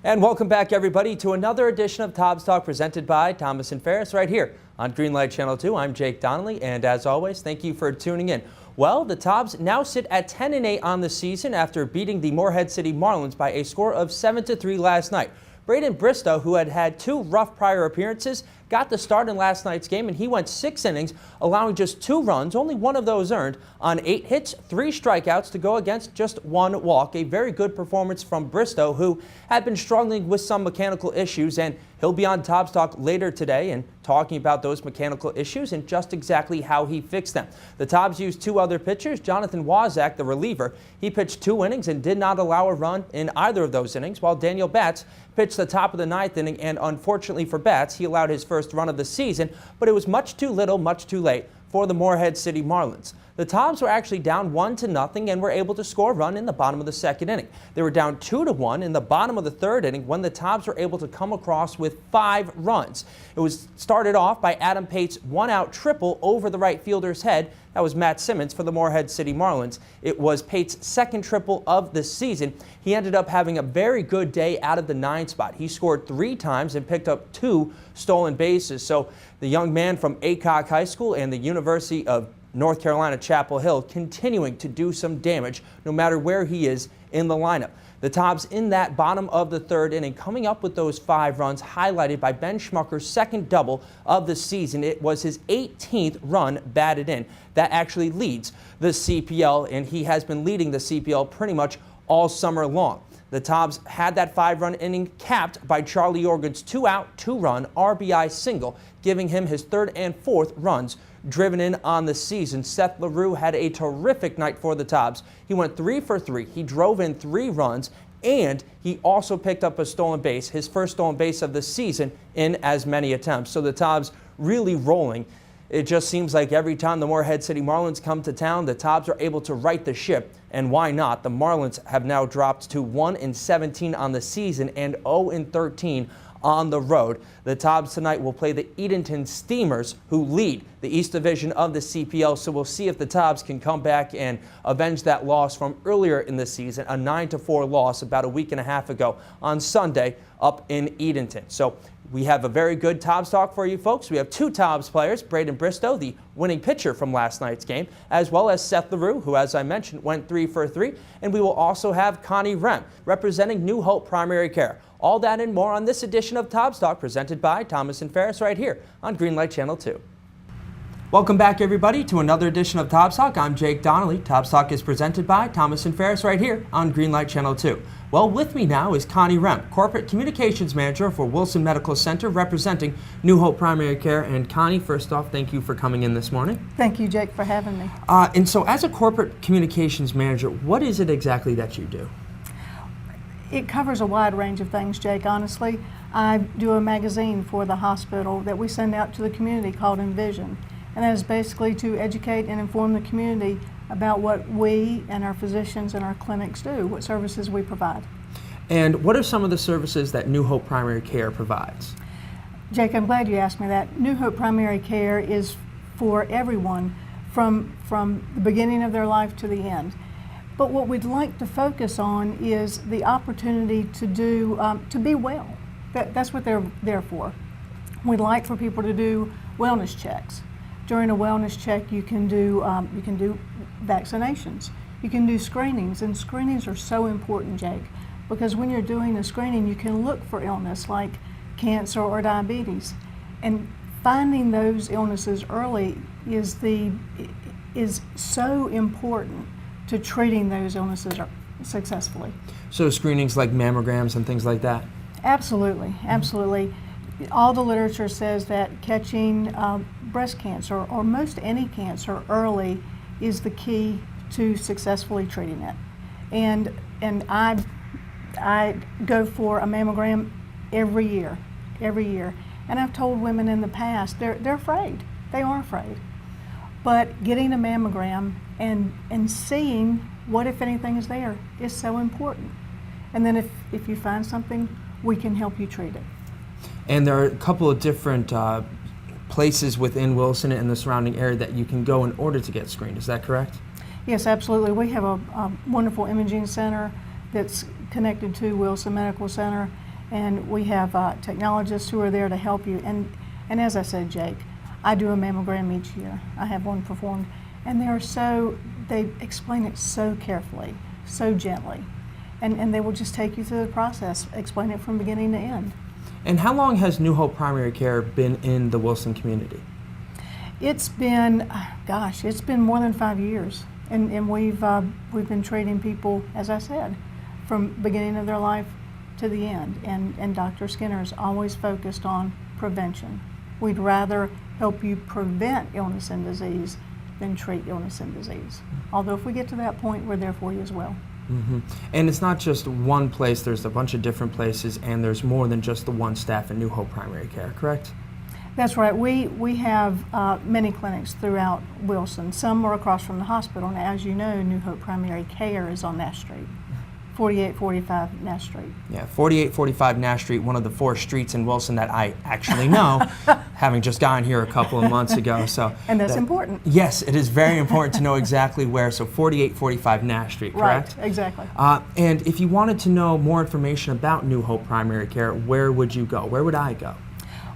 And welcome back, everybody, to another edition of Tobs Talk presented by Thomas & Ferris right here on Greenlight Channel 2. I'm Jake Donnelly, and as always, thank you for tuning in. Well, the Tobs now sit at 10-8 on the season after beating the Morehead City Marlins by a score of 7-3 last night. Braden Bristo, who had had 2 rough prior appearances, got the start in last night's game, and he went 6 innings, allowing just 2 runs, only one of those earned, on 8 hits, 3 strikeouts to go against just 1 walk. A very good performance from Bristo, who had been struggling with some mechanical issues, and he'll be on Tobs Talk later today and talking about those mechanical issues and just exactly how he fixed them. The Tobs used 2 other pitchers. Jonathan Wazak, the reliever, he pitched 2 innings and did not allow a run in either of those innings, while Daniel Batts pitched the top of the 9th inning, and unfortunately for Batts, he allowed his first run of the season, but it was much too little, much too late for the Morehead City Marlins. The Tobs were actually down 1-0 and were able to score a run in the bottom of the 2nd inning. They were down 2-1 in the bottom of the 3rd inning when the Tobs were able to come across with 5 runs. It was started off by Adam Pate's 1-out triple over the right fielder's head. That was Matt Simmons for the Morehead City Marlins. It was Pate's 2nd triple of the season. He ended up having a very good day out of the 9 spot. He scored 3 times and picked up 2 stolen bases. So the young man from Aycock High School and the University of North Carolina Chapel Hill continuing to do some damage no matter where he is in the lineup. The Tobs in that bottom of the 3rd inning coming up with those 5 runs, highlighted by Ben Schmucker's 2nd double of the season. It was his 18th run batted in. That actually leads the CPL, and he has been leading the CPL pretty much all summer long. The Tobs had that 5-run inning capped by Charlie Organ's 2-out, 2-run RBI single, giving him his 3rd and 4th runs driven in on the season. Seth LaRue had a terrific night for the Tobs. He went 3 for 3. He drove in 3 runs, and he also picked up a stolen base, his first stolen base of the season in as many attempts. So the Tobs really rolling. It just seems like every time the Morehead City Marlins come to town, the Tobs are able to right the ship. And why not? The Marlins have now dropped to 1-17 on the season and 0-13 on the road. The Tobs tonight will play the Edenton Steamers, who lead the East Division of the CPL. So we'll see if the Tobs can come back and avenge that loss from earlier in the season, a 9-4 loss about a week and a half ago on Sunday up in Edenton. So we have a very good Tobs talk for you folks. We have 2 Tobs players, Braden Bristo, the winning pitcher from last night's game, as well as Seth LaRue, who, as I mentioned, went 3 for 3. And we will also have Connie Rhem representing New Hope Primary Care. All that and more on this edition of Tobs Talk presented by Thomas & Ferris right here on Greenlight Channel 2. Welcome back, everybody, to another edition of Tobs Talk. I'm Jake Donnelly. Tobs Talk is presented by Thomas & Ferris right here on Greenlight Channel 2. Well, with me now is Connie Rhem, Corporate Communications Manager for Wilson Medical Center, representing New Hope Primary Care. And Connie, first off, thank you for coming in this morning. Thank you, Jake, for having me. And so as a Corporate Communications Manager, what is it exactly that you do? It covers a wide range of things, Jake, honestly. I do a magazine for the hospital that we send out to the community called Envision. And that is basically to educate and inform the community about what we and our physicians and our clinics do, what services we provide. And what are some of the services that New Hope Primary Care provides? Jake, I'm glad you asked me that. New Hope Primary Care is for everyone from the beginning of their life to the end. But what we'd like to focus on is the opportunity to do to be well. That's what they're there for. We'd like for people to do wellness checks. During a wellness check, you can do vaccinations. You can do screenings, and screenings are so important, Jake, because when you're doing a screening, you can look for illness like cancer or diabetes, and finding those illnesses early is so important to treating those illnesses successfully. So screenings like mammograms and things like that? Absolutely, absolutely. All the literature says that catching breast cancer or most any cancer early is the key to successfully treating it. And I go for a mammogram every year. And I've told women in the past, they're afraid. They are afraid. But getting a mammogram and seeing what, if anything, is there is so important. And then if you find something, we can help you treat it. And there are a couple of different places within Wilson and the surrounding area that you can go in order to get screened. Is that correct? Yes, absolutely. We have a wonderful imaging center that's connected to Wilson Medical Center, And we have technologists who are there to help you. And as I said, Jake, I do a mammogram each year. I have one performed. And they explain it so carefully, so gently. And they will just take you through the process, explain it from beginning to end. And how long has New Hope Primary Care been in the Wilson community? It's been, it's been more than 5 years. And we've been treating people, as I said, from beginning of their life to the end. And Dr. Skinner's always focused on prevention. We'd rather help you prevent illness and disease than treat illness and disease. Although if we get to that point, we're there for you as well. Mm-hmm. And it's not just one place, there's a bunch of different places, and there's more than just the one staff in New Hope Primary Care, correct? That's right. We have many clinics throughout Wilson. Some are across from the hospital. And as you know, New Hope Primary Care is on Nash Street, 4845 Nash Street. Yeah, 4845 Nash Street, one of the 4 streets in Wilson that I actually know, having just gotten here a couple of months ago. So and that's important. Yes, it is very important to know exactly where. So 4845 Nash Street, correct? Right, exactly. And if you wanted to know more information about New Hope Primary Care, where would you go? Where would I go?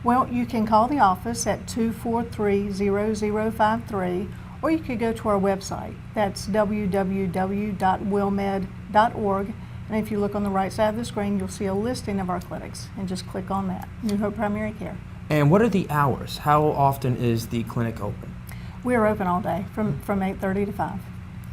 Well, you can call the office at 243-0053, or you could go to our website. That's www.wilmed.org. And if you look on the right side of the screen, you'll see a listing of our clinics, and just click on that, New Hope Primary Care. And what are the hours? How often is the clinic open? We are open all day from 8:30 to 5.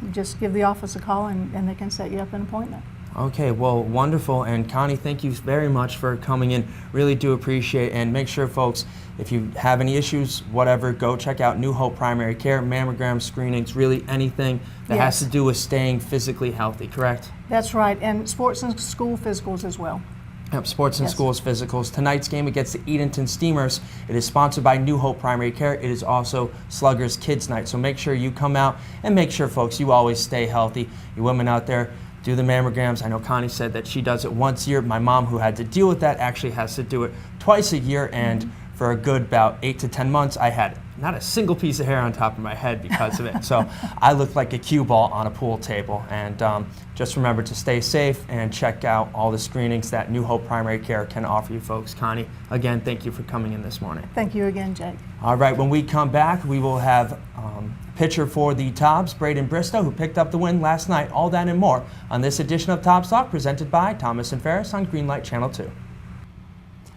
You just give the office a call, and they can set you up an appointment. Okay, well, wonderful. And Connie, thank you very much for coming in. Really do appreciate it. And make sure, folks, if you have any issues, whatever, go check out New Hope Primary Care, mammograms, screenings, really anything that has to do with staying physically healthy, correct? That's right, and sports and school physicals as well. Yep, sports and schools physicals. Tonight's game against the Edenton Steamers, it is sponsored by New Hope Primary Care. It is also Sluggers Kids Night. So make sure you come out, and make sure, folks, you always stay healthy. You women out there, do the mammograms. I know Connie said that she does it once a year. My mom, who had to deal with that, actually has to do it twice a year, and for a good about 8 to 10 months, I had not a single piece of hair on top of my head because of it. So I looked like a cue ball on a pool table. And just remember to stay safe and check out all the screenings that New Hope Primary Care can offer you, folks. Connie, again, thank you for coming in this morning. Thank you again, Jake. All right, when we come back, we will have pitcher for the Tobs, Braden Bristo, who picked up the win last night. All that and more on this edition of Tobs Talk, presented by Thomas and Ferris on Greenlight Channel 2.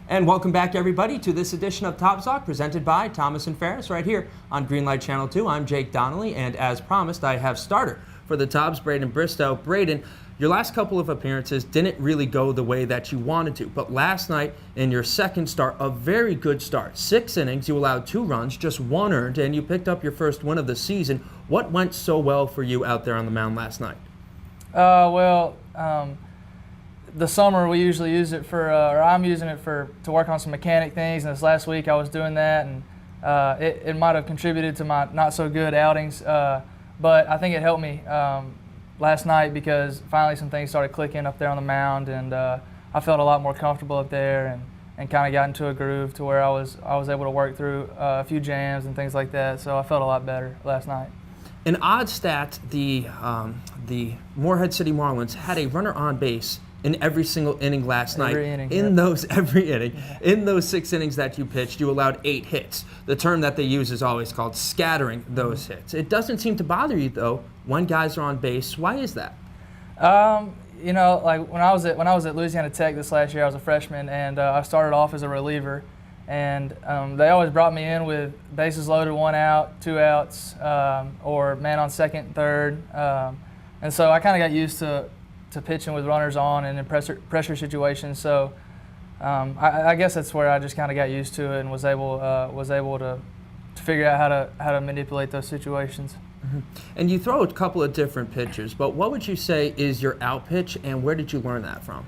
And welcome back, everybody, to this edition of Tobs Talk, presented by Thomas and Ferris, right here on Greenlight Channel 2. I'm Jake Donnelly, and as promised, I have starter for the Tobs, Braden Bristo. Braden, your last couple of appearances didn't really go the way that you wanted to, but last night in your second start, a very good start. 6 innings, you allowed 2 runs, just 1 earned, and you picked up your first win of the season. What went so well for you out there on the mound last night? The summer we usually use it for, or I'm using it to work on some mechanic things, and this last week I was doing that, and it might have contributed to my not so good outings, but I think it helped me last night because finally some things started clicking up there on the mound, and I felt a lot more comfortable up there, and kind of got into a groove to where I was able to work through a few jams and things like that, so I felt a lot better last night. An odd stat, the Morehead City Marlins had a runner on base in every single inning last night. Every inning. Every inning. In those 6 innings that you pitched, you allowed 8 hits. The term that they use is always called scattering those hits. It doesn't seem to bother you, though, when guys are on base. Why is that? You know, like when I was at Louisiana Tech this last year, I was a freshman, and I started off as a reliever. And they always brought me in with bases loaded, 1 out, 2 outs, or man on second, third. And so I kind of got used to pitching with runners on and in pressure situations. So I guess that's where I just kind of got used to it and was able to figure out how to manipulate those situations. Mm-hmm. And you throw a couple of different pitches, but what would you say is your out pitch, and where did you learn that from?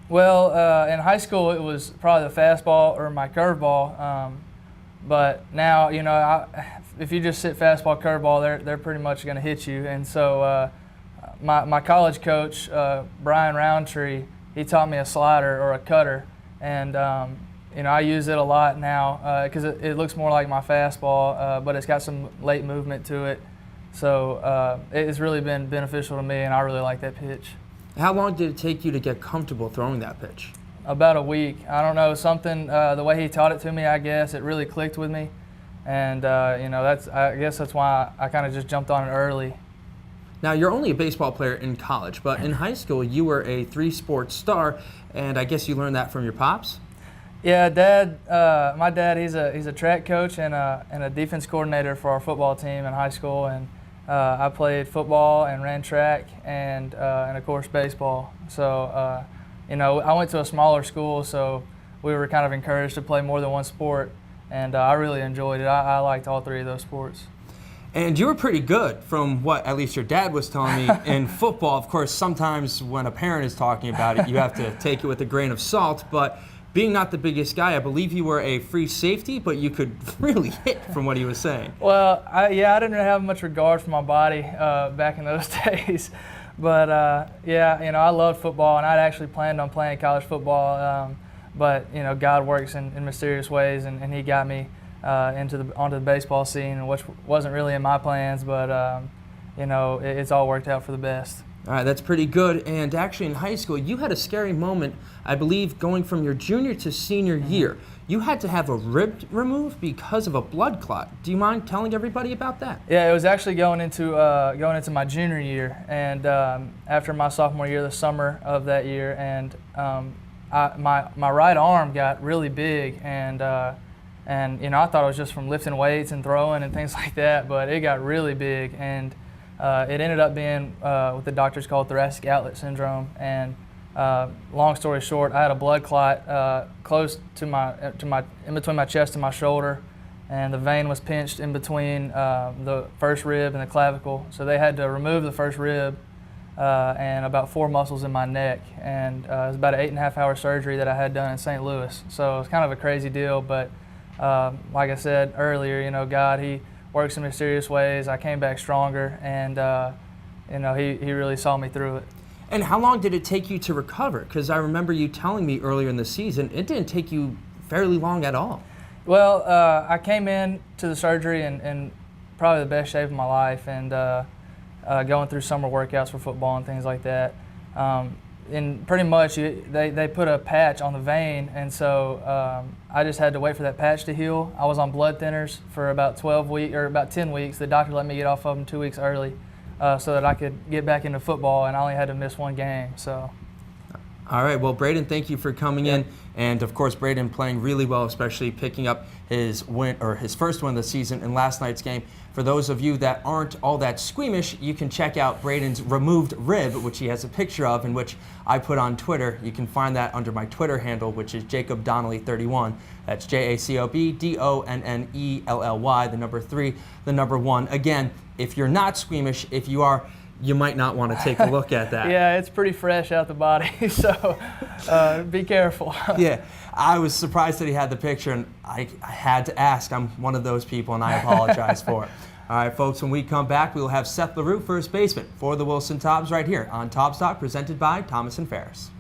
Well, in high school it was probably the fastball or my curveball, but now, you know, if you just sit fastball, curveball, they're pretty much going to hit you. And so my college coach, Brian Roundtree, he taught me a slider or a cutter, and you know, I use it a lot now because it looks more like my fastball, but it's got some late movement to it. So it's really been beneficial to me, and I really like that pitch. How long did it take you to get comfortable throwing that pitch? about a week. I don't know, something, the way he taught it to me, I guess, it really clicked with me. And, I guess that's why I kind of just jumped on it early. Now, you're only a baseball player in college, but in high school, you were a 3-sport star, and I guess you learned that from your pops? Yeah, my dad, he's a track coach and a defense coordinator for our football team in high school, and I played football and ran track and of course baseball. So, I went to a smaller school, so we were kind of encouraged to play more than one sport, and I really enjoyed it. I liked all 3 of those sports. And you were pretty good from what at least your dad was telling me in football. Of course, sometimes when a parent is talking about it, you have to take it with a grain of salt, but being not the biggest guy, I believe you were a free safety, but you could really hit from what he was saying. Well, I didn't have much regard for my body back in those days. But, I loved football, and I'd actually planned on playing college football. But, God works in mysterious ways, and he got me onto the baseball scene, which wasn't really in my plans, but, it's all worked out for the best. All right, that's pretty good. And actually in high school, you had a scary moment, I believe, going from your junior to senior year. You had to have a rib removed because of a blood clot. Do you mind telling everybody about that? Yeah, it was actually going into my junior year, and after my sophomore year, the summer of that year, and my right arm got really big, and I thought it was just from lifting weights and throwing and things like that, but it got really big, and it ended up being what the doctors call thoracic outlet syndrome. And long story short, I had a blood clot close to in between my chest and my shoulder, and the vein was pinched in between the first rib and the clavicle. So they had to remove the first rib and about 4 muscles in my neck. And it was about an 8.5-hour surgery that I had done in St. Louis. So it was kind of a crazy deal, but like I said earlier, God, He works in mysterious ways. I came back stronger, and he really saw me through it. And how long did it take you to recover? Because I remember you telling me earlier in the season it didn't take you fairly long at all. Well, I came in to the surgery in probably the best shape of my life, and going through summer workouts for football and things like that. And pretty much they put a patch on the vein, and so I just had to wait for that patch to heal. I was on blood thinners for about 10 weeks. The doctor let me get off of them 2 weeks early so that I could get back into football, and I only had to miss 1 game. So. All right, well, Braden, thank you for coming in. And, of course, Braden playing really well, especially picking up his first win of the season in last night's game. For those of you that aren't all that squeamish, you can check out Braden's removed rib, which he has a picture of and which I put on Twitter. You can find that under my Twitter handle, which is Jacob Donnelly 31. That's JACOB DONNELLY, the number 3, the number 1. Again, if you're not squeamish, if you are, you might not want to take a look at that. Yeah, it's pretty fresh out the body, so be careful. Yeah, I was surprised that he had the picture, and I had to ask. I'm one of those people, and I apologize for it. All right, folks, when we come back, we will have Seth LaRue, first baseman for the Wilson Tobs, right here on Tobs Talk, presented by Thomas & Ferris.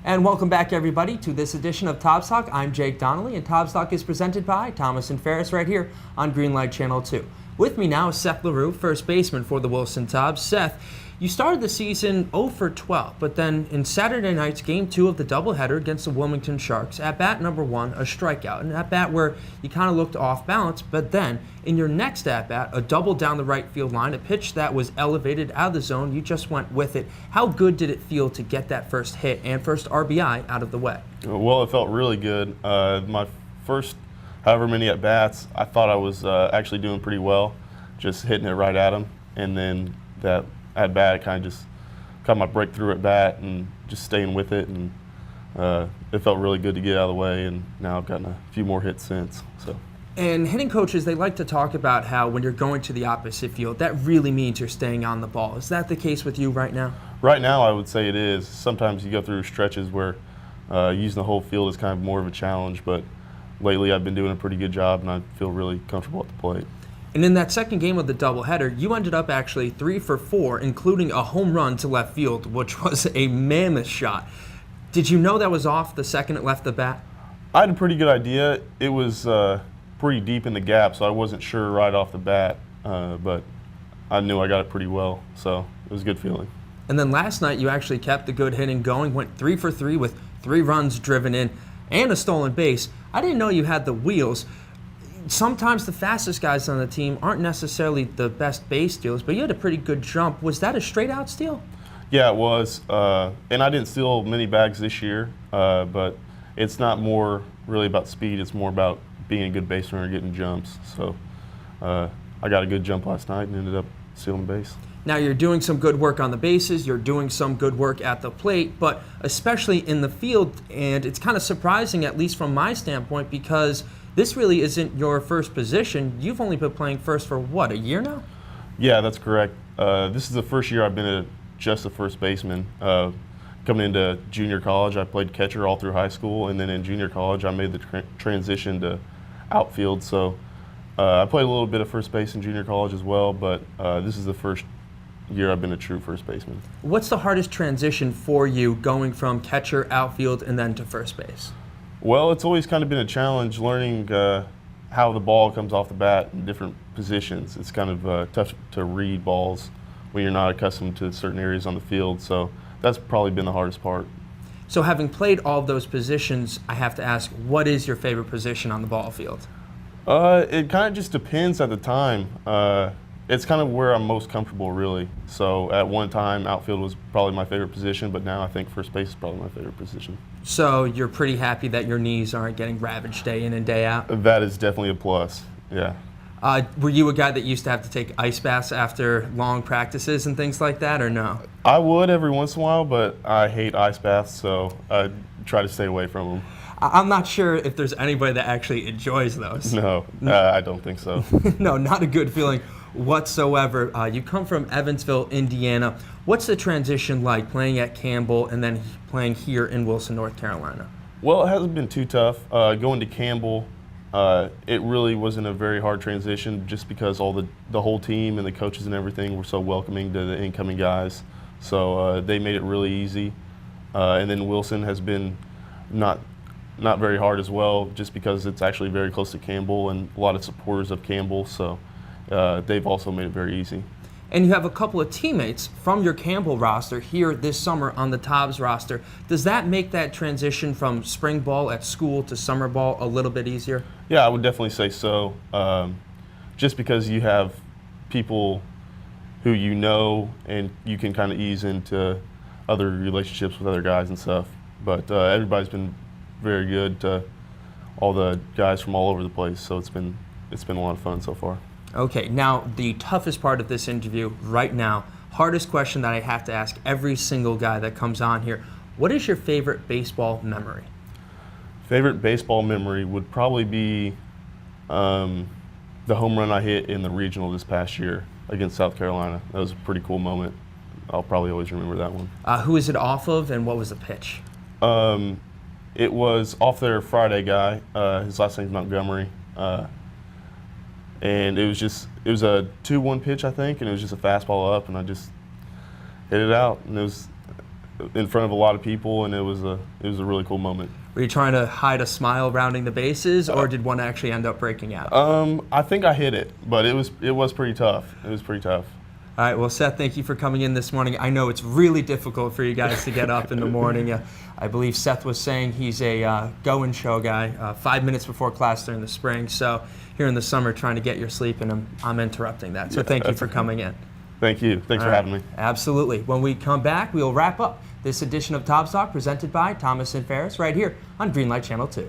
And welcome back, everybody, to this edition of Tobs Talk. I'm Jake Donnelly, and Tobs Talk is presented by Thomas & Ferris right here on Greenlight Channel 2. With me now is Seth LaRue, first baseman for the Wilson Tobs. Seth, you started the season 0 for 12, but then in Saturday night's Game 2 of the doubleheader against the Wilmington Sharks, at bat number 1, a strikeout, and at bat where you kind of looked off balance, but then in your next at bat, a double down the right field line, a pitch that was elevated out of the zone, you just went with it. How good did it feel to get that first hit and first RBI out of the way? Well, it felt really good. My first however many at bats, I thought I was actually doing pretty well, just hitting it right at him, and then that at bat, I kind of just got my breakthrough at bat and just staying with it, and it felt really good to get out of the way, and now I've gotten a few more hits since. So. And hitting coaches, they like to talk about how when you're going to the opposite field, that really means you're staying on the ball. Is that the case with you right now? Right now, I would say it is. Sometimes you go through stretches where using the whole field is kind of more of a challenge, but lately I've been doing a pretty good job, and I feel really comfortable at the plate. And in that second game of the doubleheader, you ended up actually 3 for 4, including a home run to left field, which was a mammoth shot. Did you know that was off the second it left the bat? I had a pretty good idea. It was pretty deep in the gap, so I wasn't sure right off the bat, but I knew I got it pretty well, so it was a good feeling. And then last night, you actually kept the good hitting going, went 3 for 3 with 3 runs driven in, and a stolen base. I didn't know you had the wheels. Sometimes the fastest guys on the team aren't necessarily the best base stealers, but you had a pretty good jump. Was that a straight out steal? Yeah, it was. And I didn't steal many bags this year, but it's not more really about speed. It's more about being a good base runner, getting jumps. So I got a good jump last night and ended up stealing base. Now you're doing some good work on the bases, you're doing some good work at the plate, but especially in the field, and it's kind of surprising, at least from my standpoint, because this really isn't your first position. You've only been playing first for, what, a year now? Yeah, that's correct. This is the first year I've been just a first baseman. Coming into junior college, I played catcher all through high school, and then in junior college, I made the transition to outfield. So I played a little bit of first base in junior college as well, but this is the first year I've been a true first baseman. What's the hardest transition for you going from catcher, outfield, and then to first base? Well, it's always kind of been a challenge learning how the ball comes off the bat in different positions. It's kind of tough to read balls when you're not accustomed to certain areas on the field, so that's probably been the hardest part. So having played all of those positions, I have to ask, what is your favorite position on the ball field? It kind of just depends at the time. It's kind of where I'm most comfortable, really. So at one time, outfield was probably my favorite position, but now I think first base is probably my favorite position. So you're pretty happy that your knees aren't getting ravaged day in and day out? That is definitely a plus, yeah. Were you a guy that used to have to take ice baths after long practices and things like that, or no? I would every once in a while, but I hate ice baths, so I try to stay away from them. I'm not sure if there's anybody that actually enjoys those. No, I don't think so. No, not a good feeling whatsoever. You come from Evansville, Indiana. What's the transition like playing at Campbell and then playing here in Wilson, North Carolina? Well, it hasn't been too tough. Going to Campbell, it really wasn't a very hard transition just because all the whole team and the coaches and everything were so welcoming to the incoming guys. So they made it really easy. And then Wilson has been not very hard as well, just because it's actually very close to Campbell and a lot of supporters of Campbell. So they've also made it very easy. And you have a couple of teammates from your Campbell roster here this summer on the Tobs roster. Does that make that transition from spring ball at school to summer ball a little bit easier? Yeah, I would definitely say so. Just because you have people who you know and you can kind of ease into other relationships with other guys and stuff. But everybody's been very good to all the guys from all over the place, so it's been a lot of fun so far. Okay, now the toughest part of this interview right now, hardest question that I have to ask every single guy that comes on here. What is your favorite baseball memory? Favorite baseball memory would probably be the home run I hit in the regional this past year against South Carolina. That was a pretty cool moment. I'll probably always remember that one. Who is it off of, and what was the pitch? It was off their Friday guy. His last name's Montgomery. And it was a 2-1 pitch, I think, and it was just a fastball up, and I just hit it out. And it was in front of a lot of people, and it was a really cool moment. Were you trying to hide a smile rounding the bases, or did one actually end up breaking out? I think I hit it, but it was pretty tough. It was pretty tough. All right, well, Seth, thank you for coming in this morning. I know it's really difficult for you guys to get up in the morning. I believe Seth was saying he's a go-and-show guy 5 minutes before class during the spring. So here in the summer, trying to get your sleep, and I'm interrupting that. So thank you for coming in. Thank you. Thanks for having me. Absolutely. When we come back, we'll wrap up this edition of Tobs Talk presented by Thomas and Ferris right here on Greenlight Channel 2.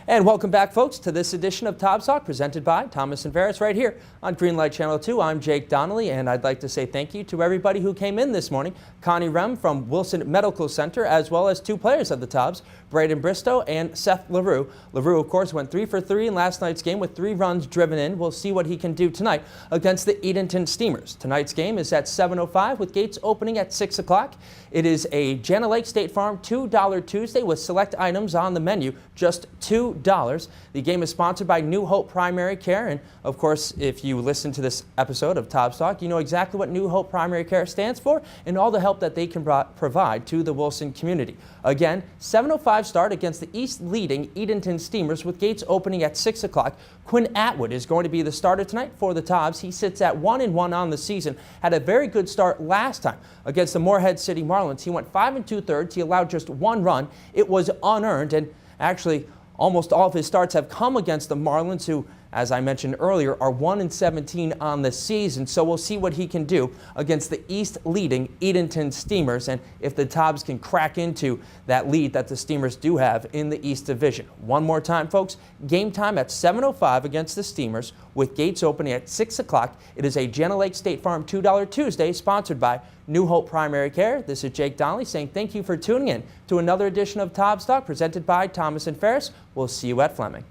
And welcome back, folks, to this edition of Tobs Talk presented by Thomas and Ferris right here on Greenlight Channel 2. I'm Jake Donnelly, and I'd like to say thank you to everybody who came in this morning. Connie Rhem from Wilson Medical Center, as well as 2 players of the Tobs, Braden Bristo and Seth LaRue. LaRue, of course, went 3 for 3 in last night's game with 3 runs driven in. We'll see what he can do tonight against the Edenton Steamers. Tonight's game is at 7:05 with gates opening at 6 o'clock. It is a Jana Lake State Farm $2 Tuesday with select items on the menu, just $2. $2. The game is sponsored by New Hope Primary Care, and of course, if you listen to this episode of Tobs Talk, you know exactly what New Hope Primary Care stands for and all the help that they can provide to the Wilson community. Again, 7:05 start against the East-leading Edenton Steamers with gates opening at 6 o'clock. Quinn Atwood is going to be the starter tonight for the Tobs. He sits at 1-1 on the season. Had a very good start last time against the Morehead City Marlins. He went 5 2/3. He allowed just 1 run. It was unearned, and actually almost all of his starts have come against the Marlins, who, as I mentioned earlier, are 1-17 on the season. So we'll see what he can do against the East-leading Edenton Steamers, and if the Tobs can crack into that lead that the Steamers do have in the East Division. One more time, folks, game time at 7:05 against the Steamers with gates opening at 6 o'clock. It is a Jenna Lake State Farm $2 Tuesday sponsored by New Hope Primary Care. This is Jake Donnelly saying thank you for tuning in to another edition of Tobs Talk presented by Thomas & Ferris. We'll see you at Fleming.